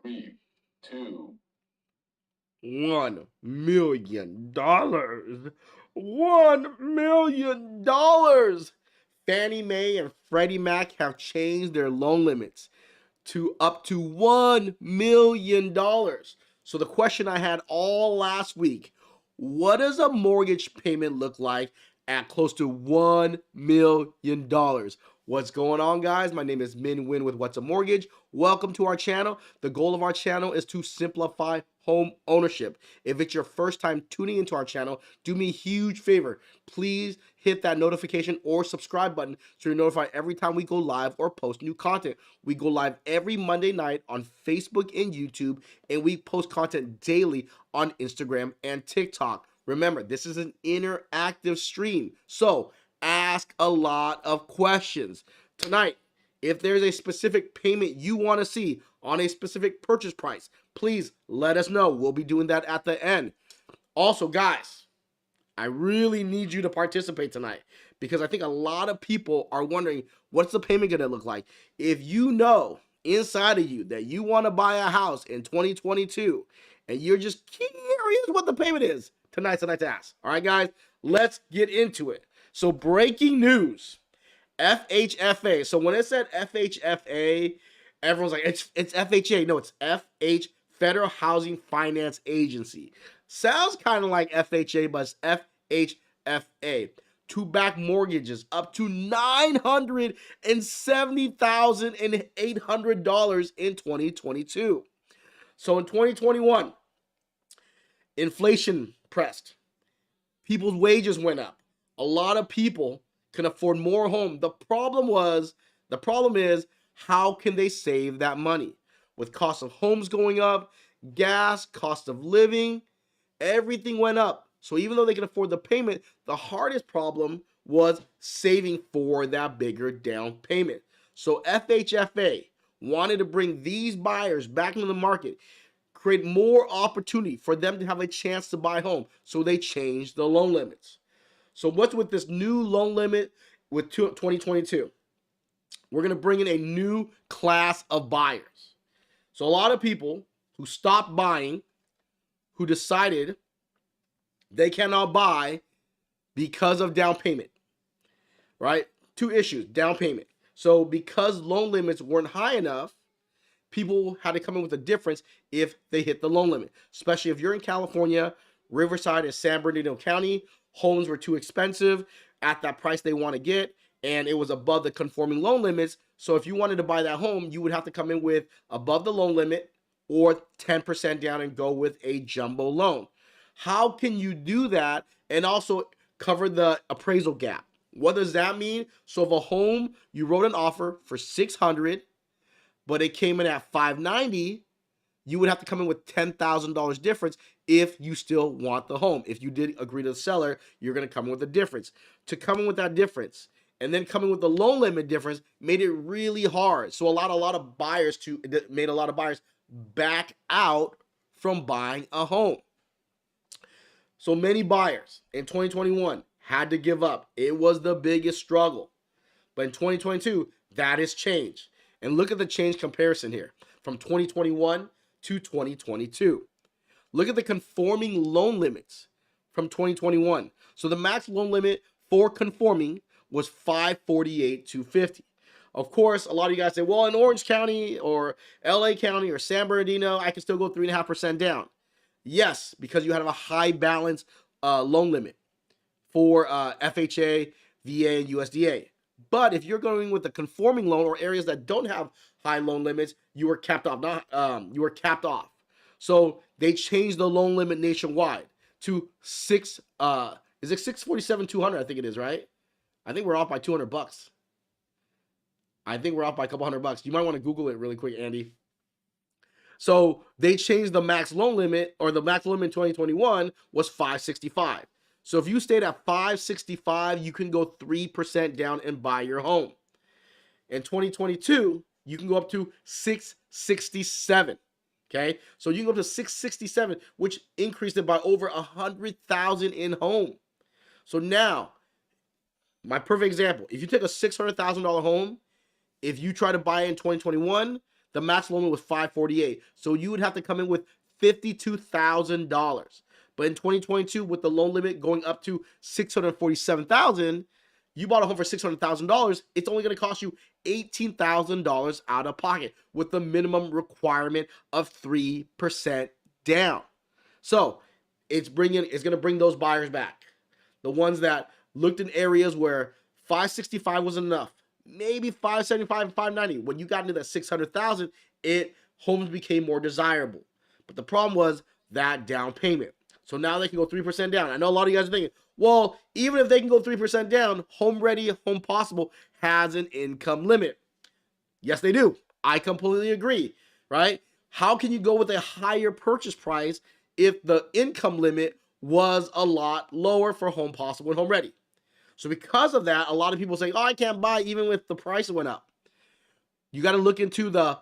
Three, two. $1 million. $1 million. Fannie Mae and Freddie Mac have changed their loan limits to up to $1 million. So the question I had all last week, what does a mortgage payment look like at close to $1 million? What's going on, guys? My name is Min Win with What's a Mortgage. Welcome to our channel. The goal of our channel is to simplify home ownership. If it's your first time tuning into our channel, do me a huge favor. Please hit that notification or subscribe button so you're notified every time we go live or post new content. We go live every Monday night on Facebook and YouTube, and we post content daily on Instagram and TikTok. Remember, this is an interactive stream, so ask a lot of questions. Tonight, if there's a specific payment you want to see on a specific purchase price, please let us know. We'll be doing that at the end. Also, guys, I really need you to participate tonight because I think a lot of people are wondering, what's the payment going to look like? If you know inside of you that you want to buy a house in 2022 and you're just curious what the payment is, tonight's the night to ask. All right, guys, let's get into it. So breaking news, FHFA. So when it said FHFA, everyone's like, it's FHA. No, it's FH, Federal Housing Finance Agency. Sounds kind of like FHA, but it's FHFA. To back mortgages up to $970,800 in 2022. So in 2021, inflation pressed. People's wages went up. A lot of people can afford more home. The problem is, how can they save that money? With cost of homes going up, gas, cost of living, everything went up. So even though they can afford the payment, the hardest problem was saving for that bigger down payment. So FHFA wanted to bring these buyers back into the market, create more opportunity for them to have a chance to buy home. So they changed the loan limits. So what's with this new loan limit with 2022? We're going to bring in a new class of buyers. So a lot of people who stopped buying, who decided they cannot buy because of down payment, right? Two issues, down payment. So because loan limits weren't high enough, people had to come in with a difference if they hit the loan limit, especially if you're in California, Riverside and San Bernardino County. Homes were too expensive at that price they want to get, and it was above the conforming loan limits. So if you wanted to buy that home, you would have to come in with above the loan limit or 10% down and go with a jumbo loan. How can you do that and also cover the appraisal gap? What does that mean? So if a home, you wrote an offer for $600, but it came in at $590, you would have to come in with $10,000 difference if you still want the home. If you did agree to the seller, you're going to come in with a difference. To come in with that difference and then coming with the loan limit difference made it really hard. So a lot of buyers made a lot of buyers back out from buying a home. So many buyers in 2021 had to give up. It was the biggest struggle. But in 2022, that has changed. And look at the change comparison here from 2021 to 2022. Look at the conforming loan limits from 2021. So the max loan limit for conforming was $548,250. Of course, a lot of you guys say, well, in Orange County or LA County or San Bernardino, I can still go 3.5% down. Yes, because you have a high balance loan limit for FHA, VA, and USDA. But if you're going with the conforming loan or areas that don't have high loan limits, you are capped off. So they changed the loan limit nationwide to is it 647,200? I think it is, right? I think we're off by $200. I think we're off by a couple $100. You might want to Google it really quick, Andy. So they changed the max loan limit, or the max limit in 2021 was $565. So if you stayed at $565, you can go 3% down and buy your home. In 2022, you can go up to $667. Okay, so you can go up to $667, which increased it by over $100,000 in home. So now, my perfect example: if you take a $600,000 home, if you try to buy it in 2021, The max loan limit was $548. So you would have to come in with $52,000. But in 2022, with the loan limit going up to $647,000, you bought a home for $600,000. It's only going to cost you $18,000 out of pocket with the minimum requirement of 3% down. So it's going to bring those buyers back. The ones that looked in areas where 565 wasn't enough, maybe 575 and 590. When you got into that 600,000, homes became more desirable. But the problem was that down payment. So now they can go 3% down. I know a lot of you guys are thinking, well, even if they can go 3% down, Home Ready, Home Possible has an income limit. Yes, they do. I completely agree, right? How can you go with a higher purchase price if the income limit was a lot lower for Home Possible and Home Ready? So because of that, a lot of people say, oh, I can't buy even with the price went up. You got to look into the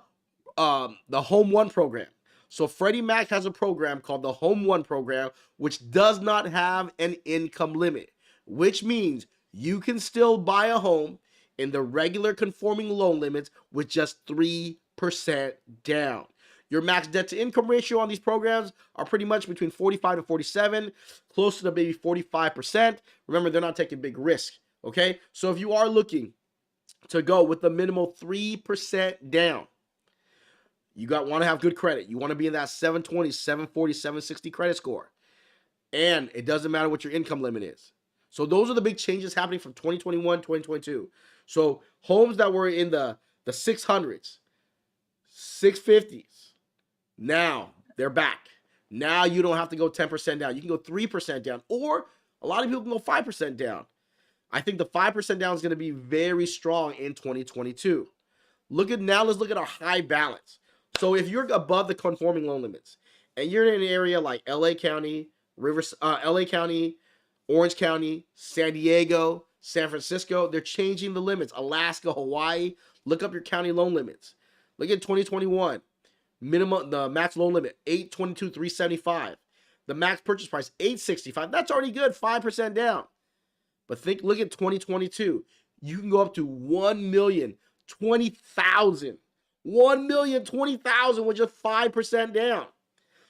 Home One program. So Freddie Mac has a program called the Home One program, which does not have an income limit, which means you can still buy a home in the regular conforming loan limits with just 3% down. Your max debt to income ratio on these programs are pretty much between 45 to 47, close to maybe 45%. Remember, they're not taking big risks, okay? So if you are looking to go with the minimal 3% down, you want to have good credit. You want to be in that 720, 740, 760 credit score. And it doesn't matter what your income limit is. So those are the big changes happening from 2021, 2022. So homes that were in the 600s, 650s, now they're back. Now you don't have to go 10% down. You can go 3% down, or a lot of people can go 5% down. I think the 5% down is going to be very strong in 2022. Let's look at our high balance. So if you're above the conforming loan limits and you're in an area like LA County, LA County, Orange County, San Diego, San Francisco, they're changing the limits. Alaska, Hawaii, look up your county loan limits. Look at 2021. The max loan limit, $822,375. The max purchase price, $865. That's already good, 5% down. But look at 2022. You can go up to $1,020,000. $1,020,000 with just 5% down.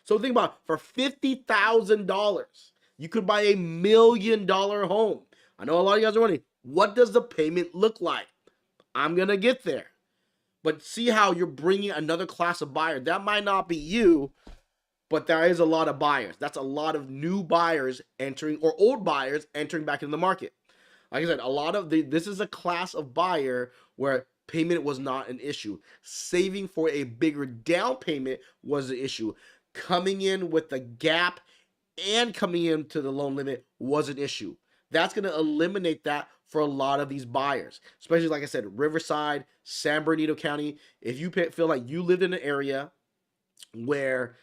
So think about it. For $50,000, you could buy $1 million home. I know a lot of you guys are wondering, what does the payment look like? I'm going to get there. But see how you're bringing another class of buyer. That might not be you, but there is a lot of buyers. That's a lot of new buyers entering, or old buyers entering back in the market. Like I said, this is a class of buyer where payment was not an issue. Saving for a bigger down payment was the issue. Coming in with the gap and coming into the loan limit was an issue. That's going to eliminate that for a lot of these buyers, especially, like I said, Riverside, San Bernardino County. If you feel like you lived in an area where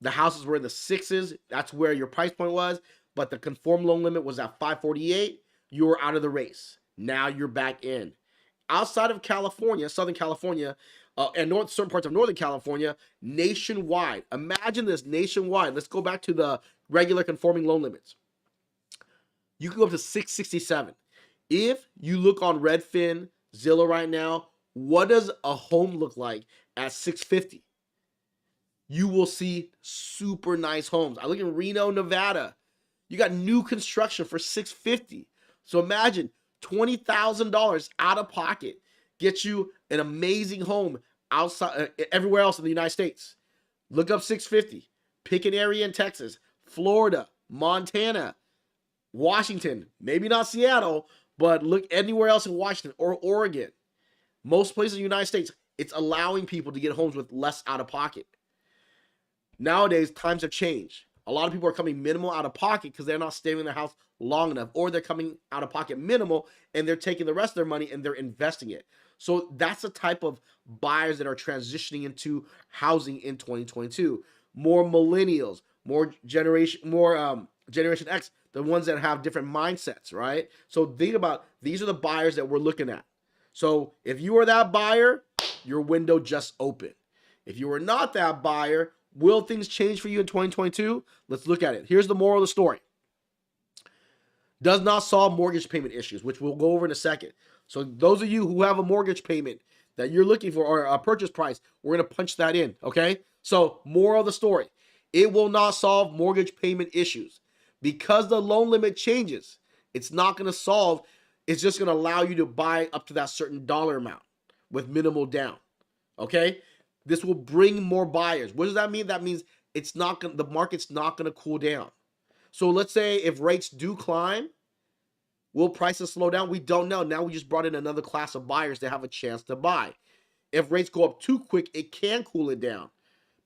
the houses were in the sixes, that's where your price point was, but the conform loan limit was at 548, you were out of the race. Now you're back in. Outside of California, Southern California, and certain parts of Northern California, nationwide. Imagine this, nationwide. Let's go back to the regular conforming loan limits. You can go up to 667. If you look on Redfin, Zillow right now, what does a home look like at 650? You will see super nice homes. I look in Reno, Nevada. You got new construction for 650. So imagine $20,000 out of pocket gets you an amazing home outside everywhere else in the United States. Look up 650. Pick an area in Texas, Florida, Montana, Washington, maybe not Seattle, but look anywhere else in Washington or Oregon. Most places in the United States, it's allowing people to get homes with less out of pocket. Nowadays, times have changed. A lot of people are coming minimal out of pocket because they're not staying in their house long enough, or they're coming out of pocket minimal and they're taking the rest of their money and they're investing it. So that's the type of buyers that are transitioning into housing in 2022. More millennials, more Generation X, the ones that have different mindsets, right? So think about, these are the buyers that we're looking at. So if you are that buyer, your window just opened. If you are not that buyer, will things change for you in 2022? Let's look at it. Here's the moral of the story. Does not solve mortgage payment issues, which we'll go over in a second. So those of you who have a mortgage payment that you're looking for, or a purchase price, we're going to punch that in, okay? So, moral of the story, it will not solve mortgage payment issues. Because the loan limit changes, it's not going to solve, it's just going to allow you to buy up to that certain dollar amount with minimal down, okay? This will bring more buyers. What does that mean? That means it's not going, the market's not going to cool down. So let's say if rates do climb, will prices slow down? We don't know. Now we just brought in another class of buyers that have a chance to buy. If rates go up too quick, it can cool it down.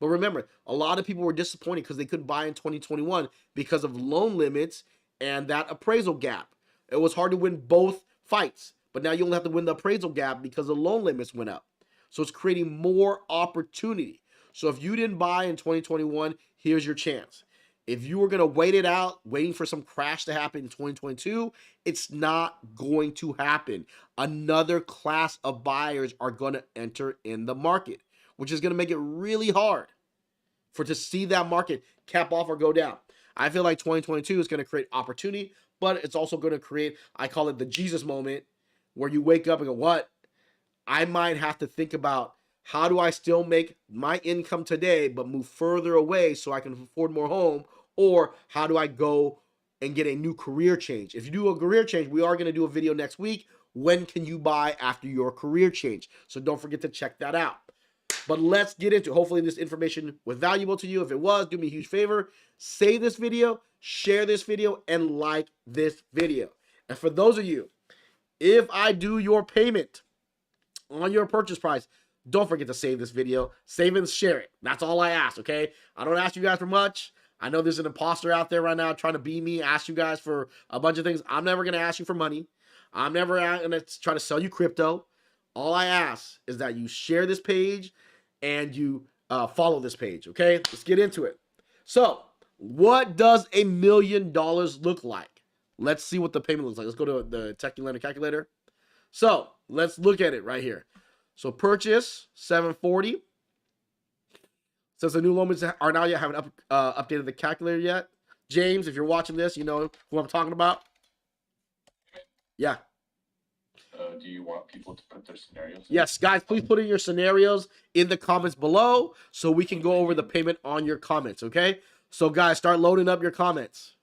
But remember, a lot of people were disappointed because they couldn't buy in 2021 because of loan limits and that appraisal gap. It was hard to win both fights, but now you only have to win the appraisal gap because the loan limits went up. So it's creating more opportunity. So if you didn't buy in 2021, here's your chance. If you were going to wait it out, waiting for some crash to happen in 2022, it's not going to happen. Another class of buyers are going to enter in the market, which is going to make it really hard to see that market cap off or go down. I feel like 2022 is going to create opportunity, but it's also going to create, I call it the Jesus moment, where you wake up and go, what? I might have to think about, how do I still make my income today but move further away so I can afford more home? Or how do I go and get a new career change? If you do a career change, we are going to do a video next week. When can you buy after your career change? So don't forget to check that out. But let's get into it. Hopefully this information was valuable to you. If it was, do me a huge favor. Save this video, share this video, and like this video. And for those of you, if I do your payment on your purchase price, don't forget to save this video. Save and share it. That's all I ask, okay? I don't ask you guys for much. I know there's an imposter out there right now trying to be me, ask you guys for a bunch of things. I'm never going to ask you for money. I'm never going to try to sell you crypto. All I ask is that you share this page and you follow this page, okay? Let's get into it. So, what does $1 million look like? Let's see what the payment looks like. Let's go to the Techie Lender Calculator. So, let's look at it right here. So, purchase, $740. Since the new loan limits are now yet, haven't updated the calculator yet. James, if you're watching this, you know who I'm talking about. Yeah. Do you want people to put their scenarios in? Yes, guys, please put in your scenarios in the comments below so we can go over the payment on your comments, okay? So, guys, start loading up your comments.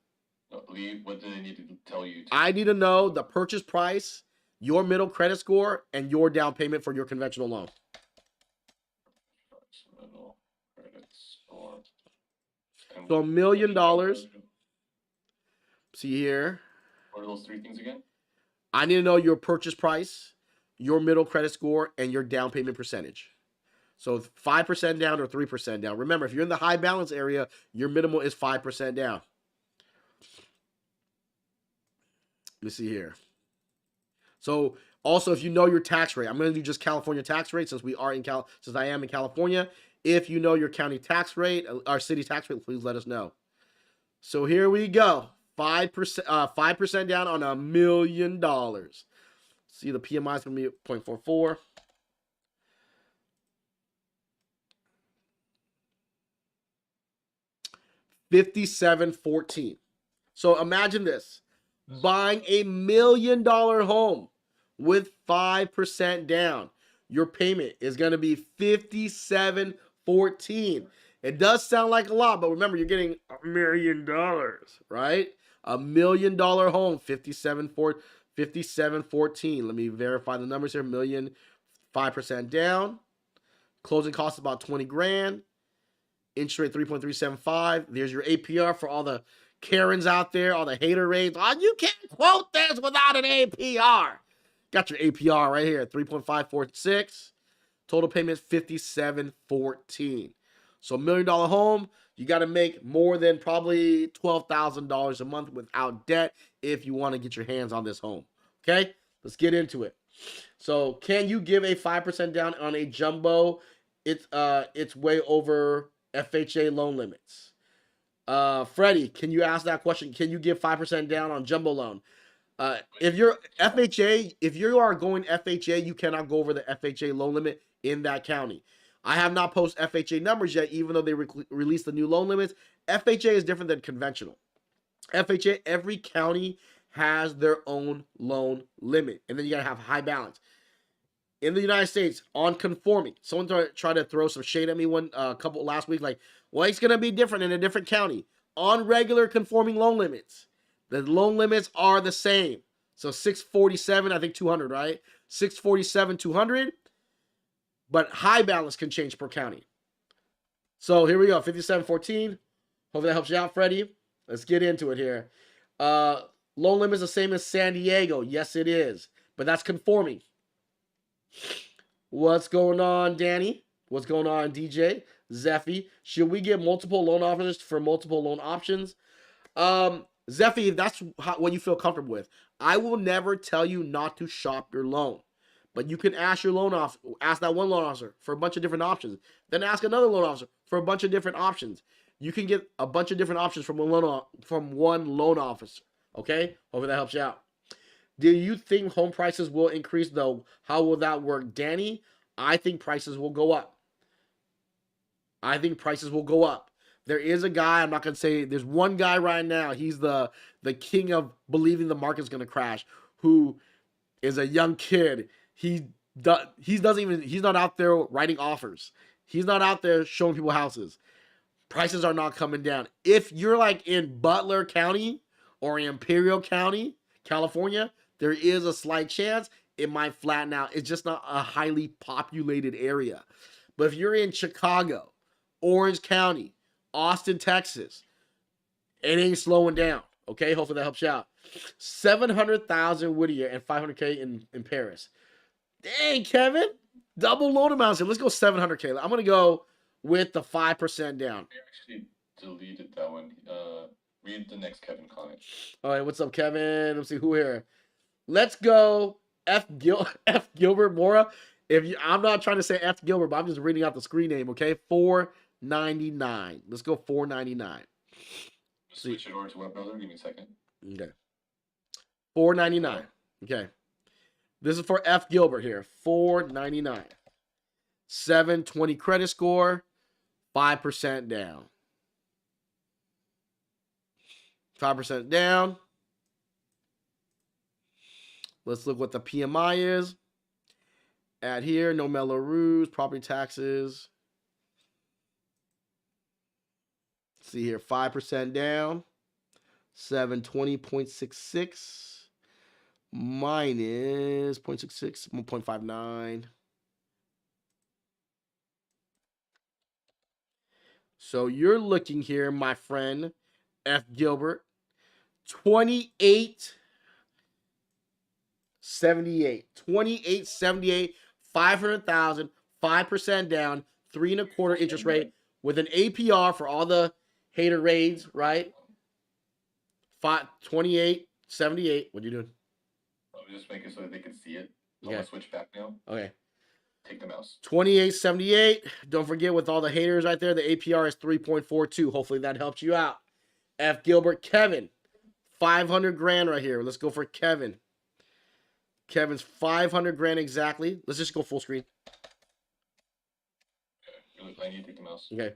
What do they need to tell you? I need to know the purchase price, your middle credit score, and your down payment for your conventional loan. Middle credit score. So $1 million. See here. What are those three things again? I need to know your purchase price, your middle credit score, and your down payment percentage. So 5% down or 3% down. Remember, if you're in the high balance area, your minimal is 5% down. Let me see here. So also, if you know your tax rate, I'm going to do just California tax rate since we are in since I am in California. If you know your county tax rate, our city tax rate, please let us know. So here we go. 5% down on $1 million. See, the PMI is going to be 0.44. $57.14. So imagine this. Buying $1 million home with 5% down. Your payment is going to be $57.14. It does sound like a lot, but remember, you're getting $1 million, right? $1 million home, $57.14. Let me verify the numbers here. Million, 5% down. Closing cost about 20 grand. Interest rate 3.375. There's your APR for all the Karens out there, all the hater rates. Oh, you can't quote this without an APR. Got your APR right here, 3.546. Total payment $57.14. So $1 million home, you got to make more than probably $12,000 a month without debt if you want to get your hands on this home. Okay, let's get into it. So can you give a 5% down on a jumbo? It's way over FHA loan limits. Freddie, can you ask that question? Can you give 5% down on jumbo loan? If you're FHA, if you are going FHA, you cannot go over the FHA loan limit in that county. I have not posted FHA numbers yet, even though they released the new loan limits. FHA is different than conventional. FHA, every county has their own loan limit, and then you gotta have high balance. in the United States on conforming. Someone tried to throw some shade at me one couple last week, like, well, it's gonna be different in a different county. On regular conforming loan limits, the loan limits are the same. So 647, I think 200, right? 647, 200. But high balance can change per county. So here we go, 5714. Hopefully that helps you out, Freddie. Let's get into it here. Loan limit is the same as San Diego. Yes, it is. But that's conforming. What's going on, Danny? What's going on, DJ? Zeffy? Should we get multiple loan offers for multiple loan options? Zeffy, if that's what you feel comfortable with. I will never tell you not to shop your loan. But you can ask your loan officer, ask that one loan officer for a bunch of different options. Then ask another loan officer for a bunch of different options. You can get a bunch of different options from one loan officer. Okay? Hopefully that helps you out. Do you think home prices will increase, though? How will that work? Danny, I think prices will go up. I think prices will go up. There is a guy, I'm not going to say, there's one guy right now, he's the king of believing the market's going to crash, who is a young kid. He's not out there writing offers. He's not out there showing people houses. Prices are not coming down. If you're like in Butler County or Imperial County, California, there is a slight chance it might flatten out. It's just not a highly populated area. But if you're in Chicago, Orange County, Austin, Texas, it ain't slowing down. Okay, hopefully that helps you out. 700,000 Whittier and 500K in Paris. Dang, Kevin. Double loan amounts here. Let's go 700K. I'm going to go with the 5% down. I actually deleted that one. Read the next Kevin comment. All right, what's up, Kevin? Let's see who here. Let's go F. Gilbert Mora. I'm not trying to say F. Gilbert, but I'm just reading out the screen name, okay? 499. Let's go 499. Switch it over to Web Brother. Give me a second. Okay. 499. Okay. This is for F. Gilbert here. 499. 720 credit score. 5% down. 5% down. Let's look what the PMI is. At here, no Melrose, property taxes. Let's see here, 5% down. 720.66 minus 0.66, 1.59. So you're looking here, my friend, F. Gilbert, 2878. 2878, 500,000, 5% down, 3.25 interest rate with an APR for all the hater raids, right? 2878. What are you doing? I'm just making so that they can see it. I'm Okay. gonna switch back now. Okay. Take the mouse. 2878. Don't forget, with all the haters right there, the APR is 3.42. Hopefully that helps you out. F. Gilbert, Kevin, 500 grand right here. Let's go for Kevin. Kevin's 500 grand exactly. Let's just go full screen. Okay. I need to take the mouse. Okay.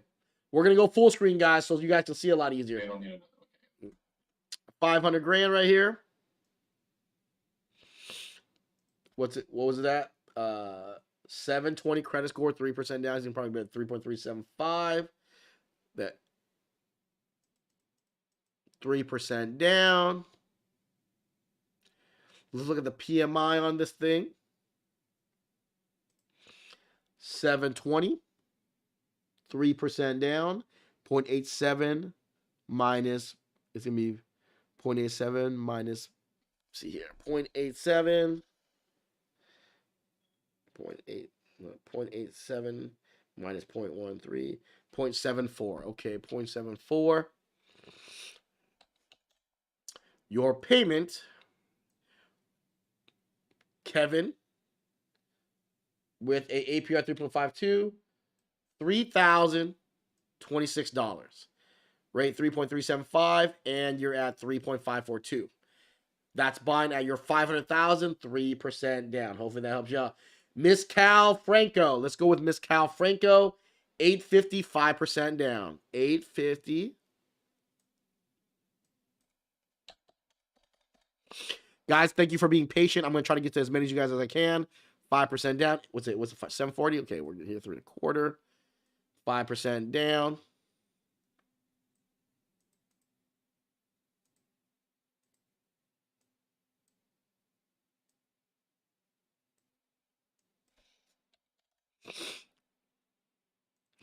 We're going to go full screen, guys, so you guys can see a lot easier. I don't need another. Okay. 500 grand right here. What was it at? 720 credit score, 3% down. He's going to probably be at 3.375. That 3% down. Let's look at the PMI on this thing. 720. 3% down. 0.87 minus, it's going to be 0.87 minus, see here, 0.87. 0.87 minus 0.13. 0.74. Okay, 0.74. Your payment, Kevin, with a APR 3.52, $3,026. Rate 3.375, and you're at 3.542. That's buying at your 500,000, 3% down. Hopefully that helps you out. Miss Cal Franco. Let's go with Miss Cal Franco. 850, 5% down. 850. Guys, thank you for being patient. I'm going to try to get to as many of you guys as I can. 5% down. What's it? What's it? 740? Okay, we're here 3.25. 5% down.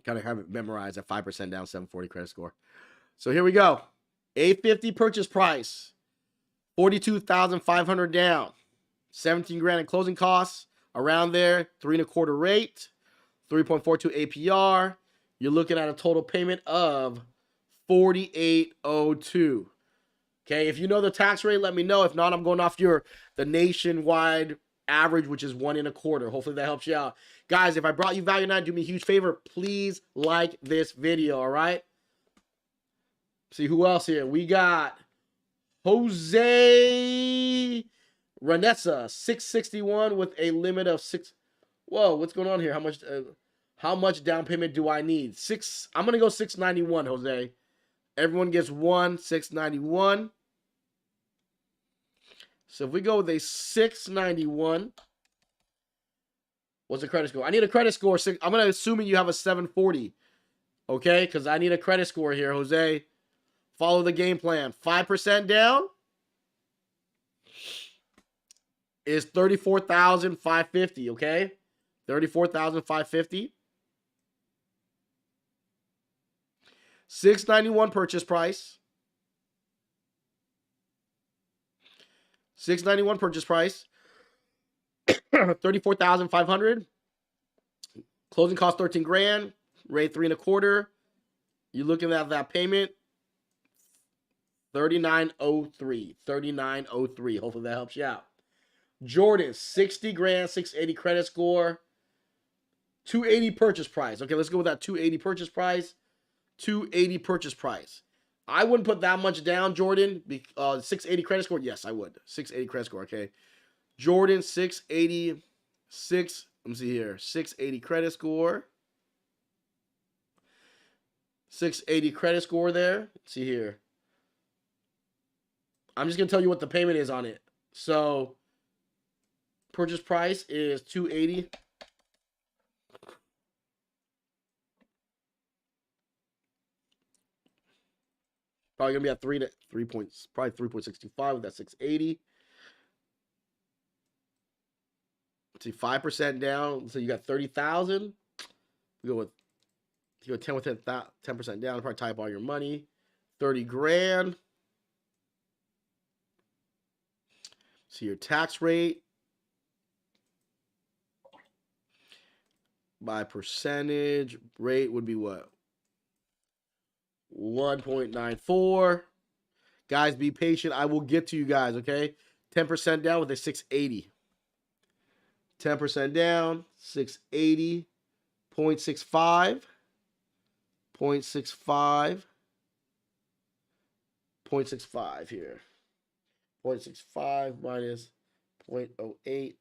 Kind of have it memorized at 5% down, 740 credit score. So here we go. 850 purchase price, 42,500 down, 17 grand in closing costs, around there, 3.25 rate, 3.42 APR. You're looking at a total payment of 4802. Okay, if you know the tax rate, let me know. If not, I'm going off the nationwide average, which is 1.25. Hopefully that helps you out. Guys, if I brought you value tonight, do me a huge favor. Please like this video, all right? See who else here. We got Jose Renessa, 661 with a limit of 6. Whoa, what's going on here? How much down payment do I need? 6. I'm gonna go 691, Jose. Everyone gets 691. So if we go with a 691, what's the credit score? I need a credit score. I'm gonna assume you have a 740. Okay, because I need a credit score here, Jose. Follow the game plan. 5% down is 34,550, okay? 34,550. 691 purchase price. 691 purchase price. 34,500. Closing cost 13 grand. Rate 3.25. You're looking at that payment 3903. 3903. Hopefully that helps you out. Jordan, 60 grand, 680 credit score. 280 purchase price. Okay, let's go with that 280 purchase price. 280 purchase price. I wouldn't put that much down, Jordan. 680 credit score. Yes, I would. 680 credit score. Okay. Jordan, 680. Let me see here. 680 credit score. 680 credit score there. Let's see here. I'm just going to tell you what the payment is on it. So, purchase price is 280. Probably gonna be at 3 points, probably 3.65 with that 680. Let's see, 5% down. So you got 30,000. You go 10 with 10% down. Probably type all your money. 30 grand. See your tax rate by percentage rate would be what? 1.94. Guys, be patient. I will get to you guys, okay? 10% down with a 680. 10% down, 680. 0.65. 0.65. 0.65 here. 0.65 minus 0.08.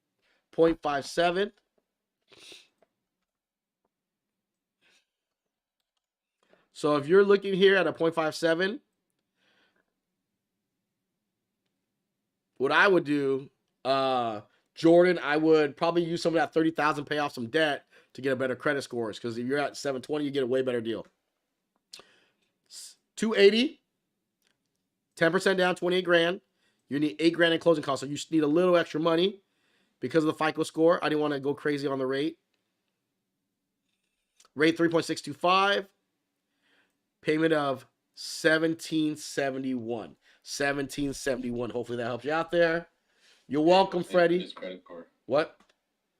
0.57. So if you're looking here at a 0.57, what I would do, Jordan, I would probably use some of that 30,000, pay off some debt to get a better credit scores. Because if you're at 720, you get a way better deal. 280, 10% down, 28 grand. You need 8 grand in closing costs. So you need a little extra money because of the FICO score. I didn't want to go crazy on the rate. Rate 3.625. Payment of 1771. 1771. Hopefully that helps you out there. You're welcome, Freddie. His credit score. What?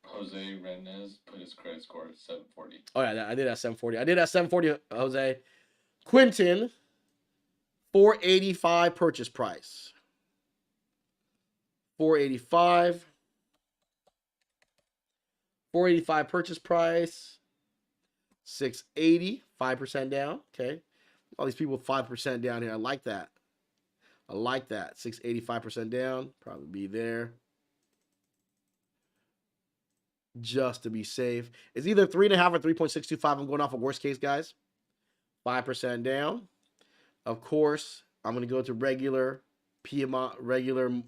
Jose Renez put his credit score at 740. Oh, yeah, I did at 740. I did at 740, Jose. Quentin, 485 purchase price. 485. 485 purchase price. 680, 5% down. Okay. All these people with 5% down here. I like that. I like that. 685% down. Probably be there. Just to be safe. It's either 3.5 or 3.625. I'm going off of worst case, guys. 5% down. Of course, I'm going to go to regular PMI, regular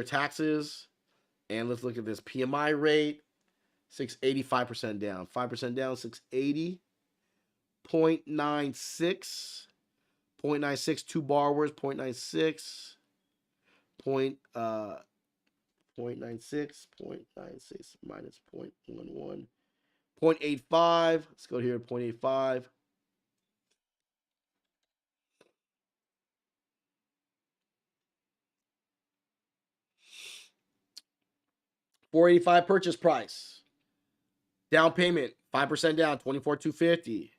taxes. And let's look at this PMI rate. 680, 5% down. 5% down, 680. 0.96. 0.96, two borrowers, 0.96. 0.96 minus 0.11. 0.85. Let's go here, 0.85. 485 purchase price. Down payment, 5% down, 24,250.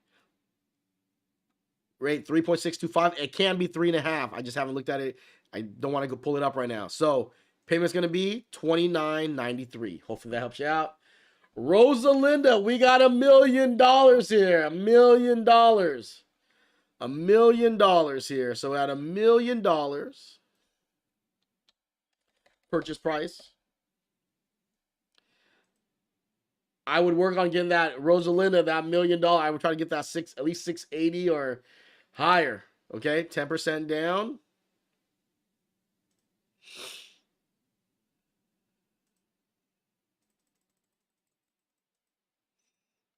Rate 3.625. It can be 3.5. I just haven't looked at it. I don't want to go pull it up right now. So payment's gonna be $29.93. Hopefully that helps you out. Rosalinda, we got $1 million here. $1 million. $1 million here. So at $1 million purchase price, I would work on getting that Rosalinda, that $1 million. I would try to get that at least 680 or higher. Okay, 10% down.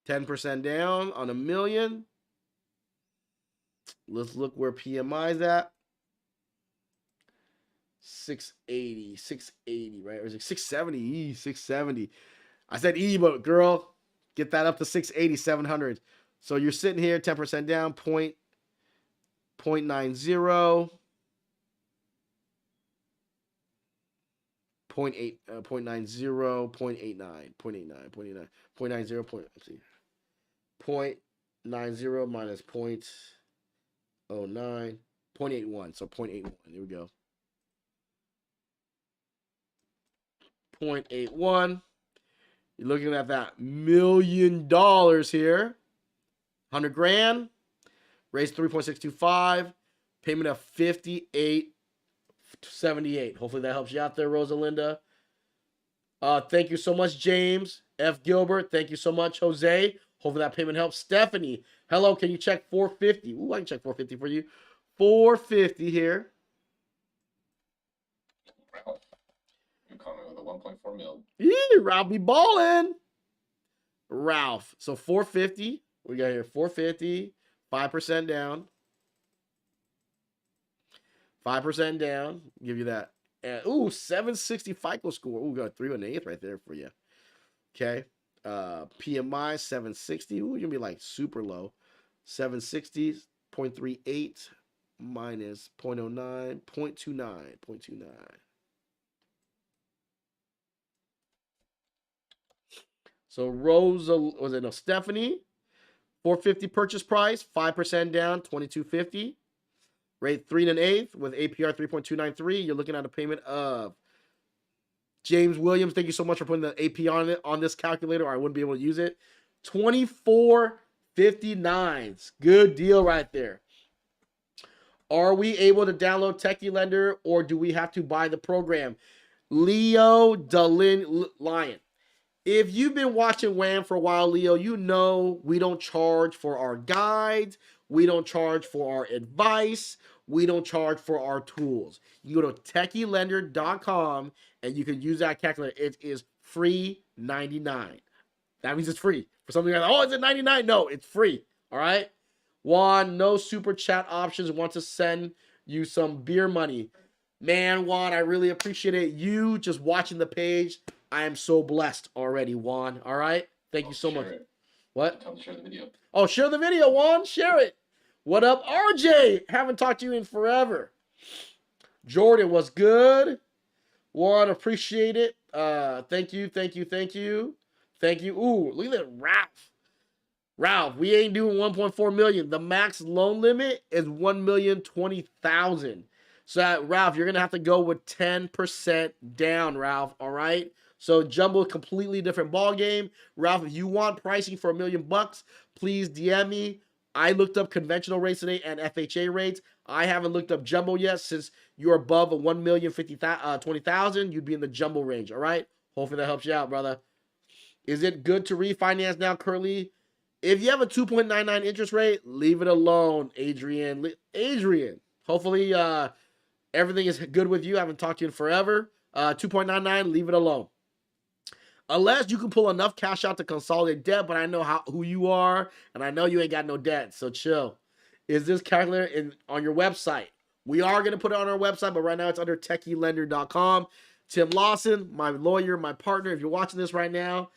$10 down on $1 million. Let's look where PMI is at. 680, right? Or is it 670? 670. I said E, but girl, get that up to 680, 700. So you're sitting here, 10% down, 0.90. 0.90, 0.89, 0.89, 0.90, let's see. 0.90 minus 0.09, 0.81. So 0.81. Here we go. 0.81. You're looking at that $1 million here. 100 grand. Raise 3.625. Payment of 58.78. Hopefully that helps you out there, Rosalinda. Thank you so much, James F. Gilbert. Thank you so much, Jose. Hopefully that payment helps. Stephanie, hello. Can you check 450? Ooh, I can check 450 for you. 450 here. Ralph, you comment with a 1.4 mil. Yeah, Ralph be balling. Ralph. So 450. We got here 450. 5% down. 5% down. Give you that. And, ooh, 760 FICO score. Ooh, got 3 1/8 right there for you. Okay. PMI 760. Ooh, you're gonna be like super low. 760, 0.38 minus 0.09, 0.29. So Stephanie, 450 purchase price, 5% down, 2250. Rate 3 1/8 with APR 3.293. You're looking at a payment of James Williams. Thank you so much for putting the APR on this calculator, or I wouldn't be able to use it. 24.59. Good deal right there. Are we able to download Techie Lender, or do we have to buy the program? Leo Lion. If you've been watching WHAM for a while, Leo, you know we don't charge for our guides. We don't charge for our advice. We don't charge for our tools. You go to techielender.com and you can use that calculator. It is free 99. That means it's free. For something like, oh, is it 99? No, it's free. All right. Juan, no super chat options. Want to send you some beer money. Man, Juan, I really appreciate it. You just watching the page. I am so blessed already, Juan. All right. Thank you so much. It. What? Tell them to share the video. Oh, share the video, Juan. Share it. What up, RJ? Haven't talked to you in forever. Jordan, what's good? Juan, appreciate it. Thank you. Ooh, look at that, Ralph. Ralph, we ain't doing 1.4 million. The max loan limit is 1,020,000. So, Ralph, you're gonna have to go with 10% down, Ralph. All right. So jumbo, completely different ball game. Ralph, if you want pricing for $1 million, please DM me. I looked up conventional rates today and FHA rates. I haven't looked up jumbo yet. Since you're above a 1,020,000, you'd be in the jumbo range. All right. Hopefully that helps you out, brother. Is it good to refinance now currently? If you have a 2.99 interest rate, leave it alone, Adrian. Hopefully everything is good with you. I haven't talked to you in forever. 2.99, leave it alone. Unless you can pull enough cash out to consolidate debt, but I know who you are, and I know you ain't got no debt, so chill. Is this calculator on your website? We are going to put it on our website, but right now it's under techielender.com. Tim Lawson, my lawyer, my partner, if you're watching this right now,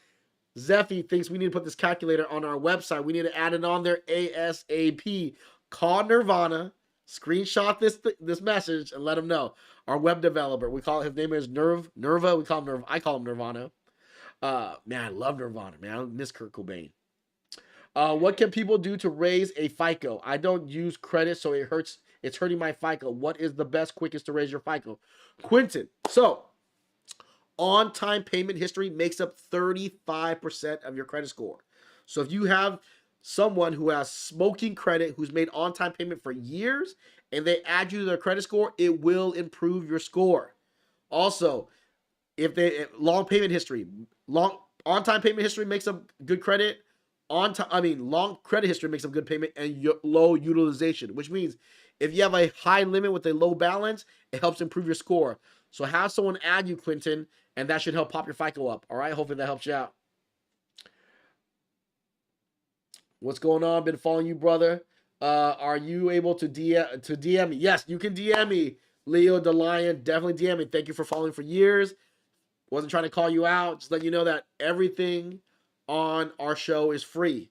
Zeffy thinks we need to put this calculator on our website. We need to add it on there ASAP. Call Nirvana, screenshot this message, and let him know. Our web developer, his name is Nerva. We call him Nerv. I call him Nirvana. Man, I love Nirvana, man. I miss Kurt Cobain. What can people do to raise a FICO? I don't use credit, so it hurts. It's hurting my FICO. What is the best, quickest to raise your FICO? Quentin. So, on-time payment history makes up 35% of your credit score. So if you have someone who has smoking credit, who's made on-time payment for years, and they add you to their credit score, it will improve your score. Also, if they long payment history, long on-time payment history makes up good credit. Long credit history makes up good payment and low utilization, which means if you have a high limit with a low balance, it helps improve your score. So have someone add you, Quentin, and that should help pop your FICO up. All right, hopefully that helps you out. What's going on? Been following you, brother. Are you able to DM me? Yes, you can DM me, Leo DeLion. Definitely DM me. Thank you for following for years. Wasn't trying to call you out. Just let you know that everything on our show is free.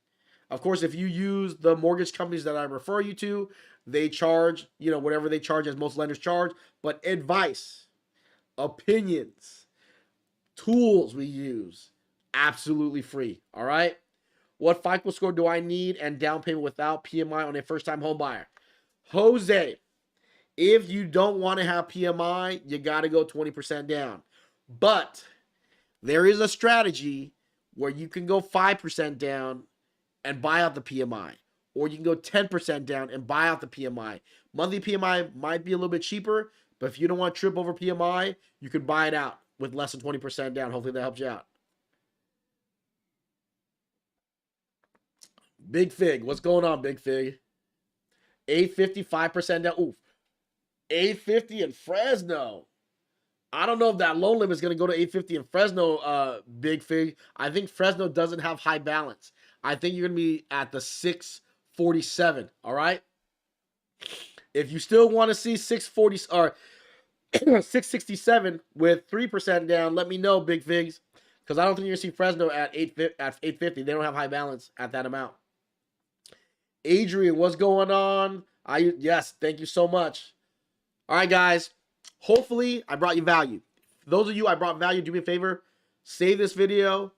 Of course, if you use the mortgage companies that I refer you to, they charge, whatever they charge, as most lenders charge. But advice, opinions, tools we use, absolutely free. All right. What FICO score do I need and down payment without PMI on a first-time home buyer? Jose, if you don't want to have PMI, you got to go 20% down. But there is a strategy where you can go 5% down and buy out the PMI. Or you can go 10% down and buy out the PMI. Monthly PMI might be a little bit cheaper, but if you don't want to trip over PMI, you can buy it out with less than 20% down. Hopefully that helps you out. Big Fig, what's going on, Big Fig? 850, 5% down. Oof. 850 in Fresno. I don't know if that loan limit is going to go to 850 in Fresno, Big Fig. I think Fresno doesn't have high balance. I think you're going to be at the 647, all right? If you still want to see 640 or 667 with 3% down, let me know, Big Figs, because I don't think you're going to see Fresno at 850. They don't have high balance at that amount. Adrian, what's going on? Yes, thank you so much. All right, guys. Hopefully, I brought you value. For those of you I brought value, do me a favor, save this video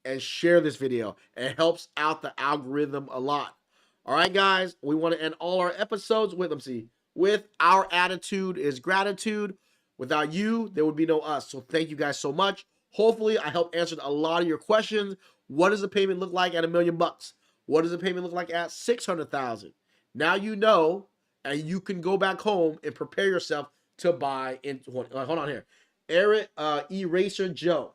and share this video. It helps out the algorithm a lot. All right, guys, we want to end all our episodes with our attitude is gratitude. Without you, there would be no us. So thank you guys so much. Hopefully, I helped answer a lot of your questions. What does the payment look like at $1 million? What does the payment look like at 600,000? Now you know, and you can go back home and prepare yourself to buy in. Hold on here. Eric Eraser Joe.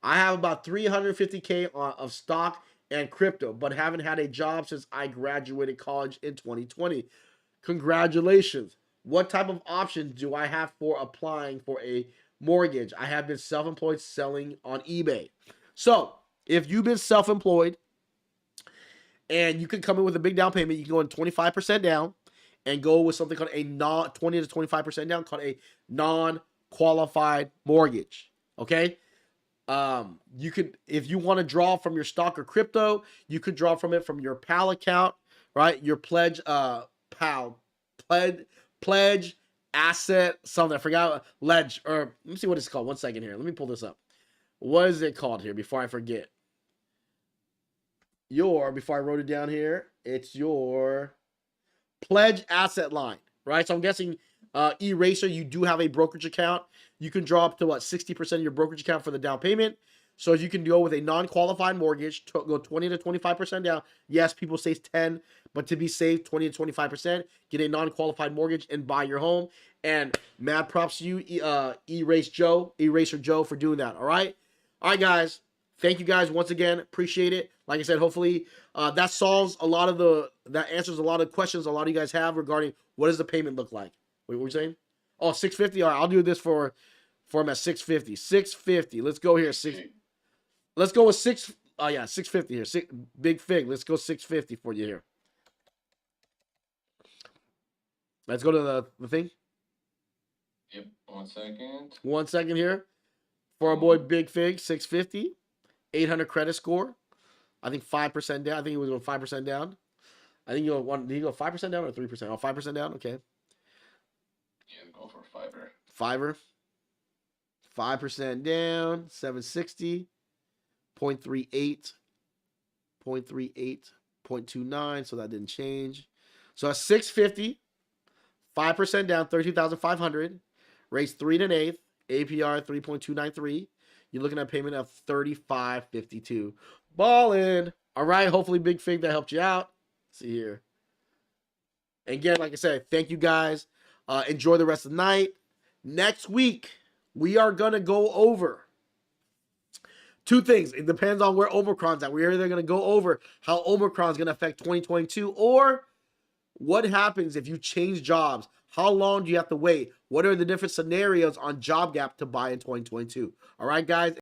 I have about 350K of stock and crypto, but haven't had a job since I graduated college in 2020. Congratulations. What type of options do I have for applying for a mortgage? I have been self-employed selling on eBay. So if you've been self-employed and you can come in with a big down payment, you can go in 25% down and go with something called a 20 to 25% down, called a non-qualified mortgage. Okay. You could, if you want to draw from your stock or crypto, you could draw from it from your PAL account, right? Your pledge, pledge asset, something I forgot, ledge, or let me see what it's called. 1 second here. Let me pull this up. What is it called here before I forget? Before I wrote it down here, it's your pledge asset line, right? So I'm guessing Eraser, you do have a brokerage account. You can draw up to 60% of your brokerage account for the down payment. So you can go with a non-qualified mortgage, go 20 to 25% down. Yes, people say 10, but to be safe, 20 to 25%. Get a non-qualified mortgage and buy your home. And mad props to you, Eraser Joe, for doing that. All right, guys. Thank you guys once again. Appreciate it. Like I said, hopefully that answers a lot of questions a lot of you guys have regarding what does the payment look like. Wait, what were you saying? Oh, 650. All right, I'll do this for him at 650. 650. Let's go here. Let's go with 650 here. Big Fig. Let's go 650 for you here. Let's go to the thing. Yep, 1 second. 1 second here. For our boy Big Fig, 650. 800 credit score. I think 5% down. I think he was going 5% down. I think did he go 5% down or 3%? Oh, 5% down? Okay. Yeah, go for fiver. Fiver. 5% down. 760. 0.38. 0.38. 0.29. So that didn't change. So at 650. 5% down. 32,500. Rates 3 1/8. APR 3.293. You're looking at a payment of $35.52. Ballin'. All right. Hopefully, Big Fig, that helped you out. Let's see here. Again, like I said, thank you guys. Enjoy the rest of the night. Next week, we are going to go over two things. It depends on where Omicron's at. We're either going to go over how Omicron's going to affect 2022 or what happens if you change jobs. How long do you have to wait? What are the different scenarios on job gap to buy in 2022? All right, guys.